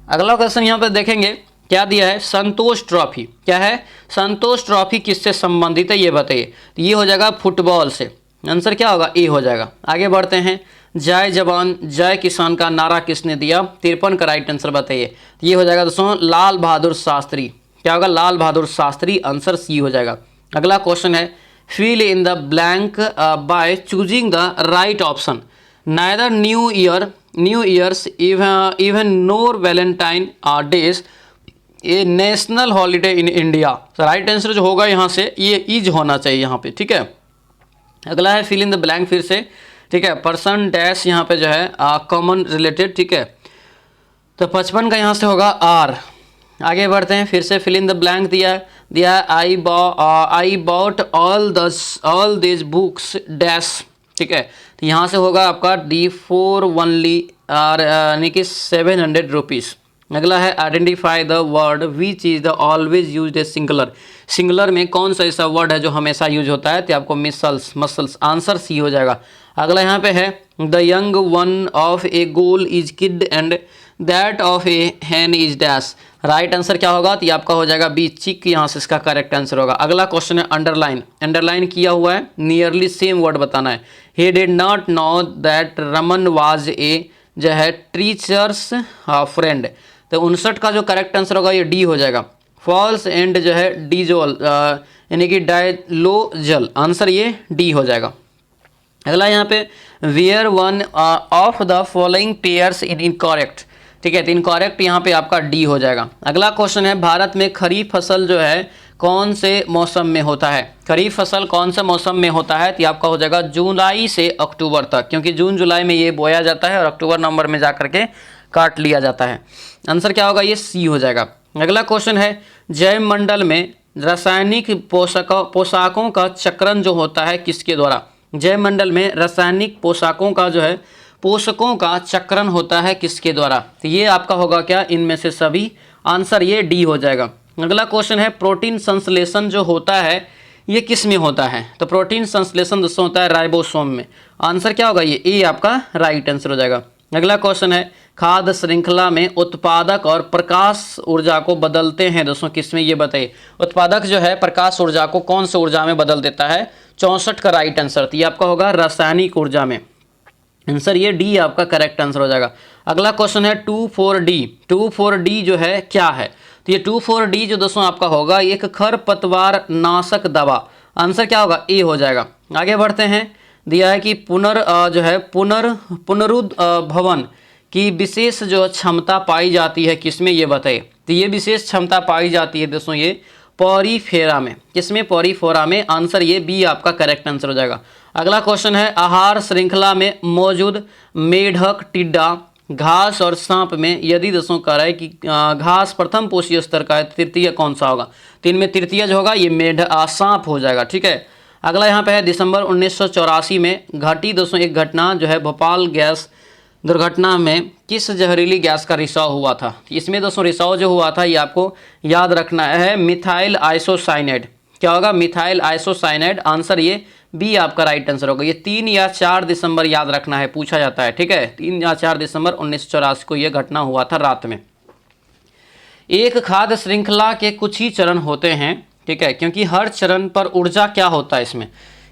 अगला क्वेश्चन यहाँ पे देखेंगे क्या दिया है, संतोष ट्रॉफी। क्या है, संतोष ट्रॉफी किससे संबंधित है ये बताइए। तो ये हो जाएगा फुटबॉल से, आंसर क्या होगा, ए हो जाएगा। आगे बढ़ते हैं, जय जवान जय किसान का नारा किसने दिया, 53 का राइट आंसर बताइए। ये हो जाएगा दोस्तों लाल बहादुर शास्त्री। क्या होगा, लाल बहादुर शास्त्री, आंसर सी हो जाएगा। अगला क्वेश्चन है fill in the blank by choosing the right option, neither New Year's even nor Valentine days a national holiday in India. Right answer जो होगा यहाँ से ये इज होना चाहिए यहाँ पे। ठीक है, अगला है फिल इन द ब्लैंक फिर से। ठीक है, पर्सन डैश यहाँ पे जो है कॉमन रिलेटेड। ठीक है, तो 55 का यहाँ से होगा आर। आगे बढ़ते हैं, फिर से फिल इन द ब्लैंक दिया I bought all this books dash. ठीक है, तो यहाँ से होगा आपका डी फॉर ओनली यानी कि 700 रुपीज़। अगला है identify the word which is the always use a singular. Singular में कौन सा ऐसा वर्ड है जो हमेशा यूज होता है, तो आपको मसल्स, आंसर सी हो जाएगा। अगला यहाँ पे है the young one of a goat is kid and that of a hen is dash. Right answer क्या होगा, तो ये आपका हो जाएगा बी चिक, यहाँ से इसका करेक्ट आंसर होगा। अगला क्वेश्चन है अंडरलाइन किया हुआ है, नियरली सेम वर्ड बताना है। He did not know that Raman was a जो है टीचर्स फ्रेंड। तो 59 का जो करेक्ट आंसर होगा ये डी हो जाएगा। फॉल्स एंड जो है डीजोल यानी कि डायलोजल, आंसर ये डी हो जाएगा। अगला यहाँ पे where one of the following pairs in incorrect. ठीक है, तो इनकरेक्ट यहाँ पे आपका डी हो जाएगा। अगला क्वेश्चन है भारत में खरीफ फसल जो है कौन से मौसम में होता है। खरीफ फसल कौन से मौसम में होता है, तो आपका हो जाएगा जुलाई से अक्टूबर तक, क्योंकि जून जुलाई में ये बोया जाता है और अक्टूबर नवंबर में जा करके काट लिया जाता है। आंसर क्या होगा, ये सी हो जाएगा। अगला क्वेश्चन है जैव मंडल में रासायनिक पोशाकों का चक्रण जो होता है किसके द्वारा। जैव मंडल में रासायनिक पोशाकों का जो है पोषकों का चक्रण होता है किसके द्वारा? तो ये आपका होगा क्या, इनमें से सभी। आंसर ये डी हो जाएगा। अगला क्वेश्चन है प्रोटीन संश्लेषण जो होता है ये किस में होता है? तो प्रोटीन संश्लेषण दोस्तों होता है राइबोसोम में। आंसर क्या होगा, ये ए आपका राइट आंसर हो जाएगा। अगला क्वेश्चन है खाद्य श्रृंखला में उत्पादक और प्रकाश ऊर्जा को बदलते हैं दोस्तों किसमें, ये बताइए। उत्पादक जो है प्रकाश ऊर्जा को कौन सी ऊर्जा में बदल देता है? 64 का राइट आंसर। तो ये आपका होगा रासायनिक ऊर्जा में। आंसर ये डी आपका करेक्ट आंसर हो जाएगा। अगला क्वेश्चन है 2,4-D। 2,4-D जो है क्या है? तो ये 2,4-D जो दोस्तों आपका होगा एक खरपतवार नाशक दवा। आंसर क्या होगा, ए हो जाएगा। आगे बढ़ते हैं, दिया है कि पुनरुद्भवन की विशेष जो क्षमता पाई जाती है किसमें, ये बताइए। तो ये विशेष क्षमता पाई जाती है दोस्तों ये पॉरीफेरा में। किसमें? पॉरीफेरा में। आंसर ये बी आपका करेक्ट आंसर हो जाएगा। अगला क्वेश्चन है आहार श्रृंखला में मौजूद मेढक, टिड्डा, घास और सांप में यदि दोस्तों कह रहा है कि घास प्रथम पोषीय स्तर का है, तृतीय कौन सा होगा? तो इनमें तृतीय जो होगा ये सांप हो जाएगा। ठीक है। अगला यहाँ पे है दिसंबर 1984 में घटी दोस्तों एक घटना जो है भोपाल गैस दुर्घटना में किस जहरीली गैस का रिसाव हुआ था? इसमें दोस्तों रिसाव जो हुआ था ये आपको याद रखना है, मिथाइल आइसोसाइनेट। क्या होगा? Methyl isocyanate. आंसर ये बी आपका राइट आंसर होगा। ये 3 या 4 दिसंबर याद रखना है, पूछा जाता है। ठीक है, 3 या 4 दिसंबर 1984 को यह घटना हुआ था रात में। एक खाद्य श्रृंखला के कुछ ही चरण होते हैं, ठीक है, क्योंकि हर चरण पर ऊर्जा क्या होता है इसमें,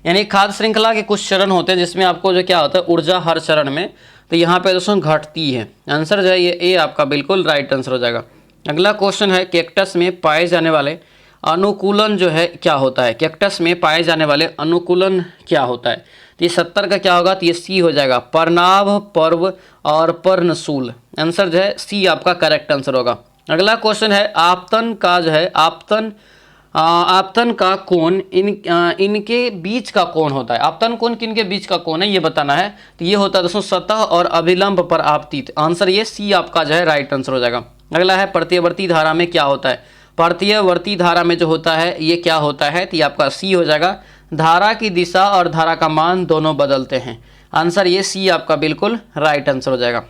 यानी खाद्य श्रृंखला के कुछ चरण होते हैं जिसमें आपको जो क्या होता है ऊर्जा हर चरण में, तो यहाँ पे दोस्तों घटती है। आंसर जो है ये ए आपका बिल्कुल राइट आंसर हो जाएगा। अगला क्वेश्चन है कैक्टस में पाए जाने वाले अनुकूलन जो है क्या होता है? कैक्टस में पाए जाने वाले अनुकूलन क्या होता है? तो ये 70 का क्या होगा? तो ये सी हो जाएगा, पर्णाभ, पर्व और पर्णशूल। आंसर जो है सी आपका करेक्ट आंसर होगा। अगला क्वेश्चन है आपतन का जो है आपतन का कोण इनके बीच का कोण होता है। आपतन कोण किनके बीच का कोण है ये बताना है। तो ये होता है दोस्तों सतह और अभिलंब पर आपतित। आंसर ये सी आपका जो है राइट आंसर हो जाएगा। अगला है प्रत्यवर्ती धारा में क्या होता है? प्रत्यवर्ती धारा में जो होता है ये क्या होता है? तो ये आपका सी हो जाएगा, धारा की दिशा और धारा का मान दोनों बदलते हैं। आंसर ये सी आपका बिल्कुल राइट आंसर हो जाएगा।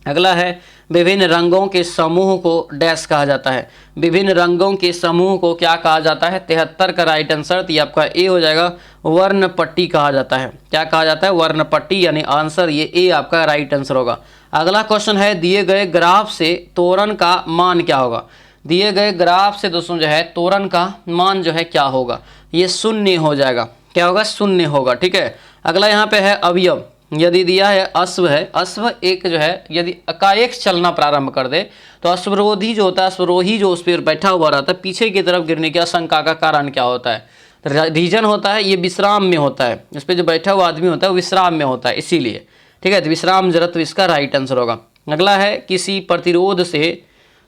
अगला है विभिन्न रंगों के समूह को डैश कहा जाता है। विभिन्न रंगों के समूह को क्या कहा जाता है? 73 का राइट आंसर। तो ये आपका ए हो जाएगा, वर्ण पट्टी कहा जाता है। क्या कहा जाता है? वर्ण पट्टी, यानी आंसर ये ए आपका राइट आंसर होगा। अगला क्वेश्चन है दिए गए ग्राफ से त्वरण का मान क्या होगा? दिए गए ग्राफ से दोस्तों जो है त्वरण का मान जो है क्या होगा? ये शून्य हो जाएगा। क्या होगा? शून्य होगा। ठीक है। अगला यहाँ पे है अवयव। यदि दिया है अश्व है, अश्व एक जो है यदि एकाएक चलना प्रारंभ कर दे तो अश्वरोधी जो होता है, अश्वरोही जो उस पर बैठा हुआ रहता है, पीछे की तरफ गिरने की आशंका का कारण क्या होता है? रीजन होता है ये विश्राम में होता है, इस पर जो बैठा हुआ आदमी होता है वो विश्राम में होता है, इसीलिए। ठीक है, तो विश्राम जड़त्व इसका राइट आंसर होगा। अगला है किसी प्रतिरोध से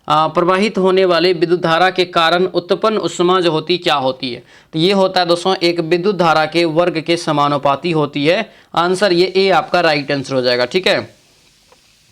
प्रवाहित होने वाले विद्युत धारा के कारण उत्पन्न ऊष्मा जो होती क्या होती है? तो ये होता है दोस्तों एक विद्युत धारा के वर्ग के समानुपाती होती है। आंसर ये ए आपका राइट आंसर हो जाएगा। ठीक है।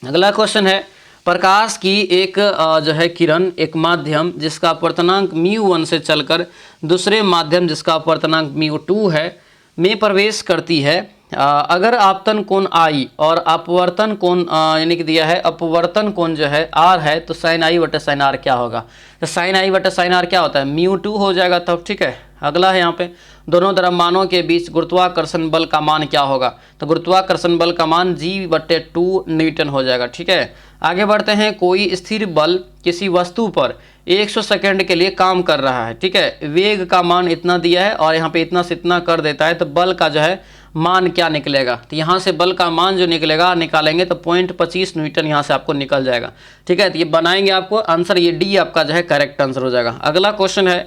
अगला क्वेश्चन है प्रकाश की एक जो है किरण एक माध्यम जिसका अपवर्तनांक μ1 से चलकर दूसरे माध्यम जिसका अपवर्तनांक μ2 है में प्रवेश करती है। अगर आपतन कोण I और अपवर्तन कोण यानी कि दिया है अपवर्तन कोण जो है R है तो साइन I बटा साइन R क्या होगा? तो साइन I बटा साइन R क्या होता है? μ2 हो जाएगा तब। ठीक है। अगला है यहाँ पे दोनों द्रव्यमानों के बीच गुरुत्वाकर्षण बल का मान क्या होगा? तो गुरुत्वाकर्षण बल का मान G/2 न्यूटन हो जाएगा। ठीक है। आगे बढ़ते हैं कोई स्थिर बल किसी वस्तु पर 100 सेकंड के लिए काम कर रहा है। ठीक है। वेग का मान इतना दिया है और यहाँ पे इतना से इतना कर देता है तो बल का जो है मान क्या निकलेगा? तो यहाँ से बल का मान जो निकलेगा निकालेंगे तो 0.25 न्यूटन यहाँ से आपको निकल जाएगा। ठीक है। तो ये बनाएंगे आपको, आंसर ये डी आपका जो है करेक्ट आंसर हो जाएगा। अगला क्वेश्चन है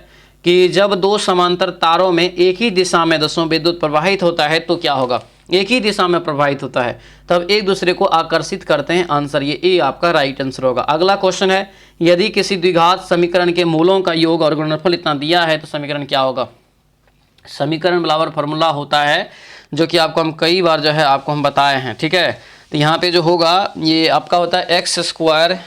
कि जब दो समांतर तारों में एक ही दिशा में दोस्तों विद्युत प्रवाहित होता है तो क्या होगा? एक ही दिशा में प्रवाहित होता है तब एक दूसरे को आकर्षित करते हैं। आंसर ये ए आपका राइट आंसर होगा। अगला क्वेश्चन है यदि किसी द्विघात समीकरण के मूलों का योग और गुणनफल इतना दिया है तो समीकरण क्या होगा? समीकरण बराबर फार्मूला होता है जो कि आपको हम कई बार जो है आपको हम बताए हैं। ठीक है। तो यहाँ पे जो होगा ये आपका होता है x²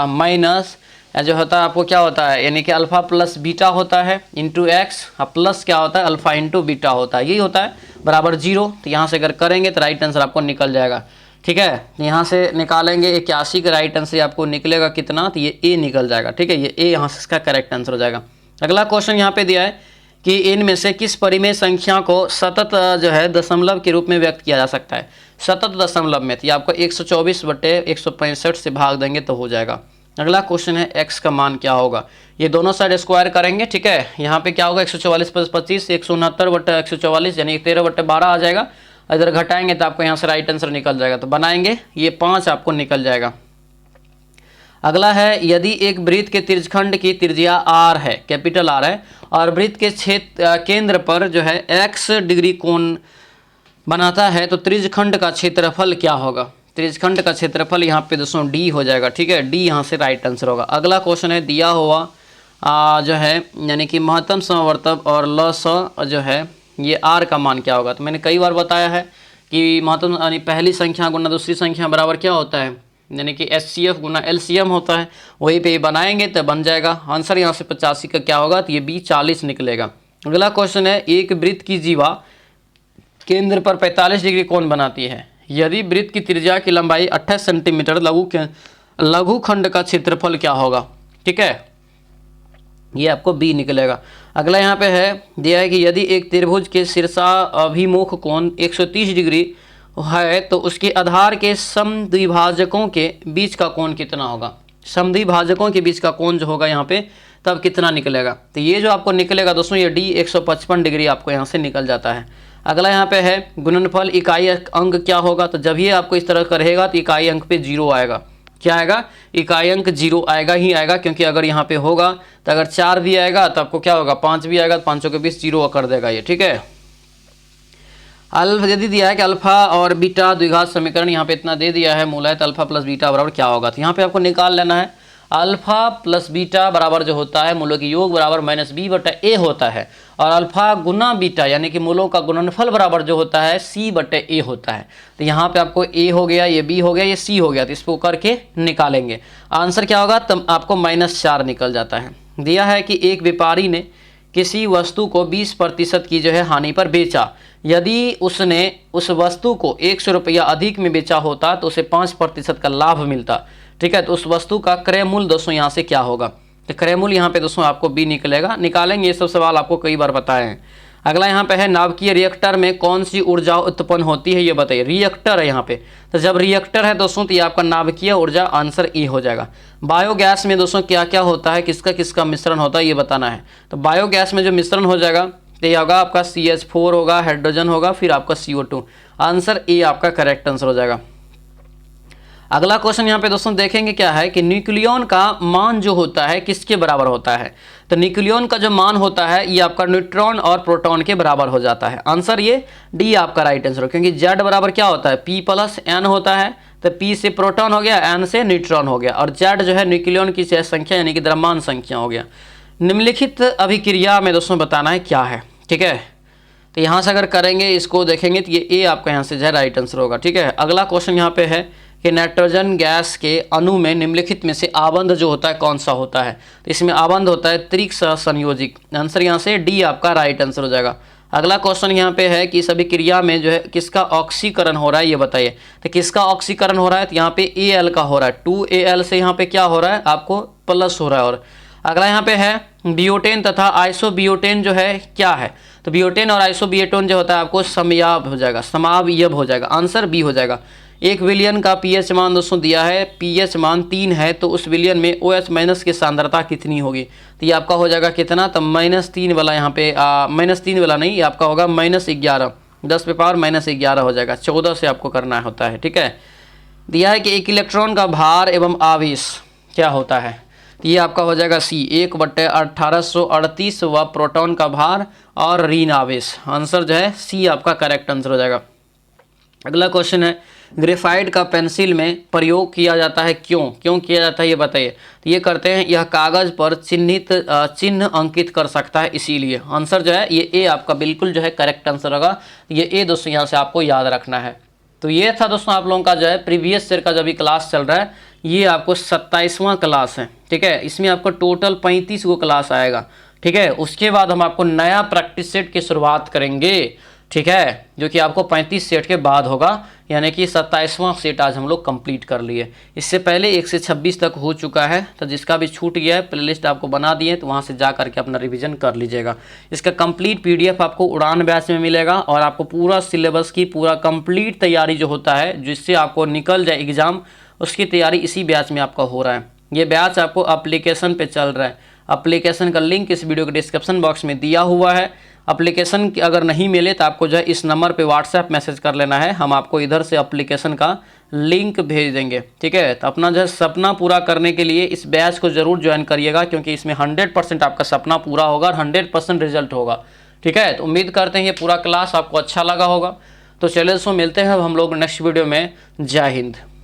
माइनस जो होता है आपको क्या होता है, यानी कि अल्फा प्लस बीटा होता है इंटू एक्स, प्लस क्या होता है अल्फा इंटू बीटा होता है, यही होता है बराबर 0। तो यहाँ से अगर करेंगे तो राइट आंसर आपको निकल जाएगा। ठीक है। यहाँ से निकालेंगे 81 का राइट आंसर आपको निकलेगा कितना, तो ये ए निकल जाएगा। ठीक है, ये ए यहाँ से इसका करेक्ट आंसर हो जाएगा। अगला क्वेश्चन यहाँ पे दिया है कि इनमें से किस परिमेय संख्या को सतत जो है दशमलव के रूप में व्यक्त किया जा सकता है। सतत दशमलव में तो ये आपको 124/165 से भाग देंगे तो हो जाएगा। अगला क्वेश्चन है x का मान क्या होगा। ये दोनों साइड स्क्वायर करेंगे। ठीक है, यहाँ पे क्या होगा 144 + 25 169/144 यानी 13/12 आ जाएगा। इधर घटाएंगे तो आपको यहाँ से राइट आंसर निकल जाएगा, तो बनाएंगे ये 5 आपको निकल जाएगा। अगला है यदि एक वृत्त के त्रिज्यखंड की त्रिज्या r है, कैपिटल R है, और वृत्त के केंद्र पर जो है x डिग्री कोण बनाता है तो त्रिज्यखंड का क्षेत्रफल क्या होगा। त्रिज्यखंड का क्षेत्रफल यहाँ पे दोस्तों d हो जाएगा। ठीक है, d यहाँ से राइट आंसर होगा। अगला क्वेश्चन है दिया हुआ जो है यानी कि महत्तम समवर्तक और लस जो है ये r का मान क्या होगा। तो मैंने कई बार बताया है कि महत्तम यानी पहली संख्या गुना दूसरी संख्या बराबर क्या होता है, यानी कि HCF गुना LCM होता है। वहीं पे बनाएंगे तो बन जाएगा। आंसर यहाँ से 85 का क्या होगा, तो ये B 40 निकलेगा। अगला क्वेश्चन है एक वृत्त की जीवा केंद्र पर 45 डिग्री कोण बनाती है। यदि वृत्त की त्रिज्या की लंबाई 28 सेंटीमीटर लघुखंड का क्षेत्रफल क्या होगा। ठीक है, ये आपको B निकलेगा। अगला यहाँ पे है दिया है कि यदि एक त्रिभुज के शीर्षाभिमुख कोण 130 डिग्री है तो उसके आधार के समद्विभाजकों के बीच का कोण कितना होगा। समद्विभाजकों के बीच का कोण जो होगा यहाँ पे तब कितना निकलेगा, तो ये जो आपको निकलेगा दोस्तों ये D 155 डिग्री आपको यहाँ से निकल जाता है। अगला यहाँ पे है गुणनफल इकाई अंक क्या होगा। तो जब ये आपको इस तरह करेगा तो इकाई अंक पे 0 आएगा। क्या आएगा, इकाई अंक 0 आएगा ही आएगा, क्योंकि अगर यहाँ पे होगा तो अगर 4 भी आएगा तो आपको क्या होगा, 5 भी आएगा तो 5 के बीच 0 कर देगा ये। ठीक है, अल्फा यदि दिया है कि अल्फा और बीटा द्विघात समीकरण यहाँ पे इतना दे दिया है मूलतः अल्फा प्लस बीटा बराबर क्या होगा। तो यहाँ पे आपको निकाल लेना है अल्फा प्लस बीटा बराबर जो होता है मूलों की योग बराबर -b/a होता है, और अल्फा गुना बीटा यानी कि मूलों का गुणनफल बराबर जो होता है c/a होता है। तो यहाँ पे आपको a हो गया, ये b हो गया, ये c हो गया, तो इसको करके निकालेंगे आंसर क्या होगा, तब आपको -4 निकल जाता है। दिया है कि एक व्यापारी ने किसी वस्तु को 20% की जो है हानि पर बेचा। यदि उसने उस वस्तु को 100 रुपया अधिक में बेचा होता तो उसे 5% का लाभ मिलता। ठीक है, तो उस वस्तु का क्रय मूल्य दोस्तों यहाँ से क्या होगा। तो क्रय मूल्य यहाँ पे दोस्तों आपको B निकलेगा। निकालेंगे, ये सब सवाल आपको कई बार बताए हैं। अगला यहाँ पे है नाभिकीय रिएक्टर में कौन सी ऊर्जा उत्पन्न होती है, ये बताइए। रिएक्टर है यहाँ पे, तो जब रिएक्टर है दोस्तों तो ये आपका नाभिकीय ऊर्जा आंसर E हो जाएगा। बायोगैस में दोस्तों क्या क्या होता है, किसका किसका मिश्रण होता है ये बताना है। तो बायोगैस में जो मिश्रण हो जाएगा तो ये होगा आपका CH4 होगा, हाइड्रोजन होगा, फिर आपका CO2। आंसर ए आपका करेक्ट आंसर हो जाएगा। अगला क्वेश्चन यहाँ पे दोस्तों देखेंगे क्या है कि न्यूक्लियॉन का मान जो होता है किसके बराबर होता है। तो न्यूक्लियॉन का जो मान होता है ये आपका न्यूट्रॉन और प्रोटॉन के बराबर हो जाता है। आंसर ये डी आपका राइट आंसर हो, क्योंकि Z बराबर क्या होता है P+N होता है। तो P से प्रोटॉन हो गया, N से न्यूट्रॉन हो गया, और Z जो है न्यूक्लियॉन की संख्या यानी कि द्रव्यमान संख्या हो गया। निम्नलिखित अभिक्रिया में दोस्तों बताना है क्या है। ठीक है, तो यहाँ से अगर करेंगे इसको देखेंगे तो ये ए आपका यहाँ से जो है राइट आंसर होगा। ठीक है, अगला क्वेश्चन यहाँ पे है कि नाइट्रोजन गैस के अणु में निम्नलिखित में से आबंध जो होता है कौन सा होता है। तो इसमें आबंध होता है त्रिक सहसंयोजिक। आंसर यहाँ से डी आपका राइट आंसर हो जाएगा। अगला क्वेश्चन यहाँ पे है कि इस अभिक्रिया में जो है किसका ऑक्सीकरण हो रहा है ये बताइए। तो किसका ऑक्सीकरण हो रहा है, तो यहाँ पे Al का हो रहा है। 2Al से यहाँ पे क्या हो रहा है आपको प्लस हो रहा है। और अगला यहाँ पे है बियोटेन तथा आइसोबियोटेन जो है क्या है। तो बियोटेन और आइसोबियोटेन जो होता है आपको समयाब हो जाएगा, समावयव हो जाएगा। आंसर बी हो जाएगा। एक विलियन का पीएच मान दोस्तों दिया है, पीएच मान 3 है, तो उस विलियन में OH माइनस की सांद्रता कितनी होगी। तो ये आपका हो जाएगा कितना, तो -3 वाला यहाँ पे -3 वाला नहीं, ये आपका होगा -11, 10 पे पावर -11 हो जाएगा। 14 से आपको करना होता है। ठीक है, दिया है कि एक इलेक्ट्रॉन का भार एवं आवेश क्या होता है। तो ये आपका हो जाएगा C 1/1838 व प्रोटॉन का भार और ऋण आवेश। आंसर जो है C आपका करेक्ट आंसर हो जाएगा। अगला क्वेश्चन है ग्रेफाइट का पेंसिल में प्रयोग किया जाता है, क्यों किया जाता है ये बताइए। तो ये करते हैं यह कागज पर चिन्ह अंकित कर सकता है इसीलिए। आंसर जो है ये ए आपका बिल्कुल जो है करेक्ट आंसर होगा। ये ए दोस्तों यहाँ से आपको याद रखना है। तो ये था दोस्तों आप लोगों का जो है प्रीवियस ईयर का जो भी क्लास चल रहा है, ये आपको 27वां क्लास है। ठीक है, इसमें आपको टोटल 35 गो क्लास आएगा। ठीक है, उसके बाद हम आपको नया प्रैक्टिस सेट की शुरुआत करेंगे। ठीक है, जो कि आपको 35 सेट के बाद होगा। यानी कि 27वां सेट आज हम लोग कंप्लीट कर लिए। इससे पहले 1 से 26 तक हो चुका है, तो जिसका भी छूट गया है प्लेलिस्ट आपको बना दिए, तो वहाँ से जा करके अपना रिवीजन कर लीजिएगा। इसका कंप्लीट PDF आपको उड़ान बैच में मिलेगा और आपको पूरा सिलेबस की पूरा कंप्लीट तैयारी जो होता है, जिससे आपको निकल जाए एग्जाम, उसकी तैयारी इसी बैच में आपका हो रहा है। ये बैच आपको एप्लीकेशन पे चल रहा है। एप्लीकेशन का लिंक इस वीडियो के डिस्क्रिप्शन बॉक्स में दिया हुआ है। एप्लीकेशन अगर नहीं मिले तो आपको जो है इस नंबर पे व्हाट्सएप मैसेज कर लेना है, हम आपको इधर से एप्लीकेशन का लिंक भेज देंगे। ठीक है, तो अपना जो है सपना पूरा करने के लिए इस बैच को जरूर ज्वाइन करिएगा, क्योंकि इसमें 100% आपका सपना पूरा होगा और 100% रिजल्ट होगा। ठीक है, तो उम्मीद करते हैं ये पूरा क्लास आपको अच्छा लगा होगा। तो चलिए दोस्तों, मिलते हैं हम लोग नेक्स्ट वीडियो में। जय हिंद।